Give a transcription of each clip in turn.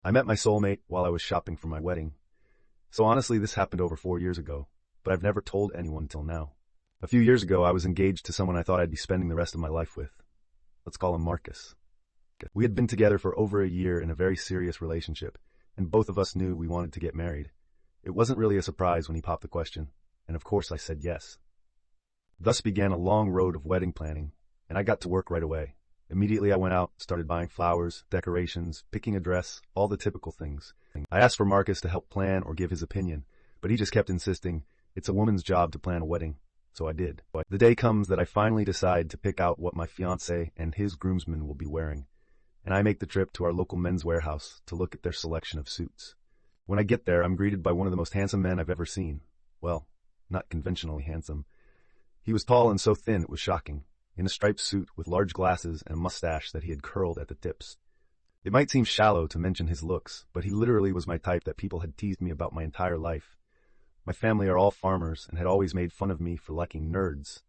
I met my soulmate while I was shopping for my wedding. So honestly, this happened over 4 years ago, but I've never told anyone till now. A few years ago, I was engaged to someone I thought I'd be spending the rest of my life with. Let's call him Marcus. We had been together for over a year in a very serious relationship, and both of us knew we wanted to get married. It wasn't really a surprise when he popped the question, and of course I said yes. Thus began a long road of wedding planning, and I got to work right away. Immediately I went out, started buying flowers, decorations, picking a dress, all the typical things. I asked for Marcus to help plan or give his opinion, but he just kept insisting, it's a woman's job to plan a wedding, so I did. The day comes that I finally decide to pick out what my fiancé and his groomsmen will be wearing, and I make the trip to our local men's warehouse to look at their selection of suits. When I get there, I'm greeted by one of the most handsome men I've ever seen. Well, not conventionally handsome. He was tall and so thin it was shocking, in a striped suit with large glasses and a mustache that he had curled at the tips. It might seem shallow to mention his looks, but he literally was my type that people had teased me about my entire life. My family are all farmers and had always made fun of me for liking nerds.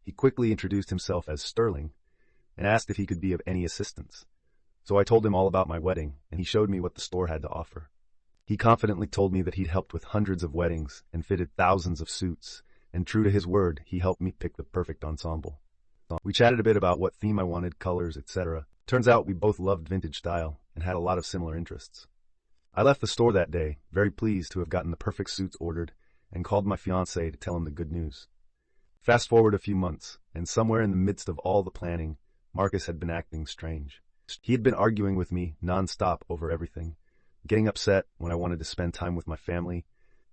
He quickly introduced himself as Sterling and asked if he could be of any assistance. So I told him all about my wedding, and he showed me what the store had to offer. He confidently told me that he'd helped with hundreds of weddings and fitted thousands of suits, and true to his word, he helped me pick the perfect ensemble. We chatted a bit about what theme I wanted, colors, etc. Turns out we both loved vintage style and had a lot of similar interests. I left the store that day, very pleased to have gotten the perfect suits ordered, and called my fiancé to tell him the good news. Fast forward a few months, and somewhere in the midst of all the planning, Marcus had been acting strange. He had been arguing with me non-stop over everything, getting upset when I wanted to spend time with my family,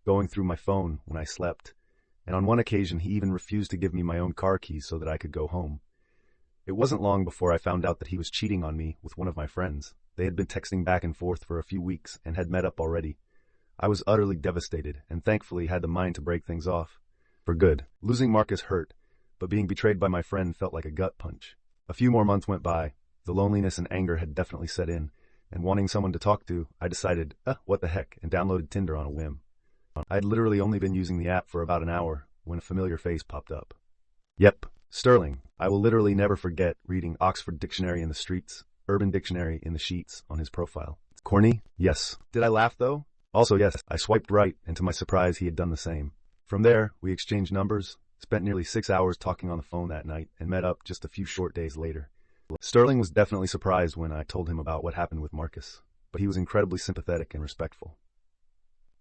going through my phone when I slept, and on one occasion he even refused to give me my own car keys so that I could go home. It wasn't long before I found out that he was cheating on me with one of my friends. They had been texting back and forth for a few weeks and had met up already. I was utterly devastated and thankfully had the mind to break things off. For good. Losing Marcus hurt, but being betrayed by my friend felt like a gut punch. A few more months went by. The loneliness and anger had definitely set in, and wanting someone to talk to, I decided, what the heck, and downloaded Tinder on a whim. I had literally only been using the app for about an hour when a familiar face popped up. Yep, Sterling. I will literally never forget reading Oxford Dictionary in the streets, Urban Dictionary in the sheets on his profile. Corny? Yes. Did I laugh though? Also yes, I swiped right, and to my surprise he had done the same. From there, we exchanged numbers, spent nearly 6 hours talking on the phone that night, and met up just a few short days later. Sterling was definitely surprised when I told him about what happened with Marcus, but he was incredibly sympathetic and respectful.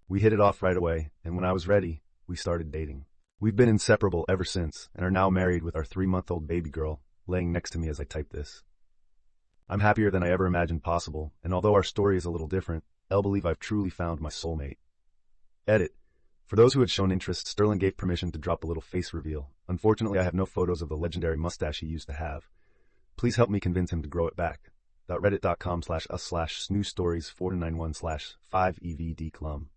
We hit it off right away, and when I was ready, we started dating. We've been inseparable ever since, and are now married with our 3-month-old baby girl, laying next to me as I type this. I'm happier than I ever imagined possible, and although our story is a little different, I'll believe I've truly found my soulmate. Edit. For those who had shown interest, Sterling gave permission to drop a little face reveal. Unfortunately, I have no photos of the legendary mustache he used to have. Please help me convince him to grow it back. .reddit.com/us/snoostories4915/5evdclum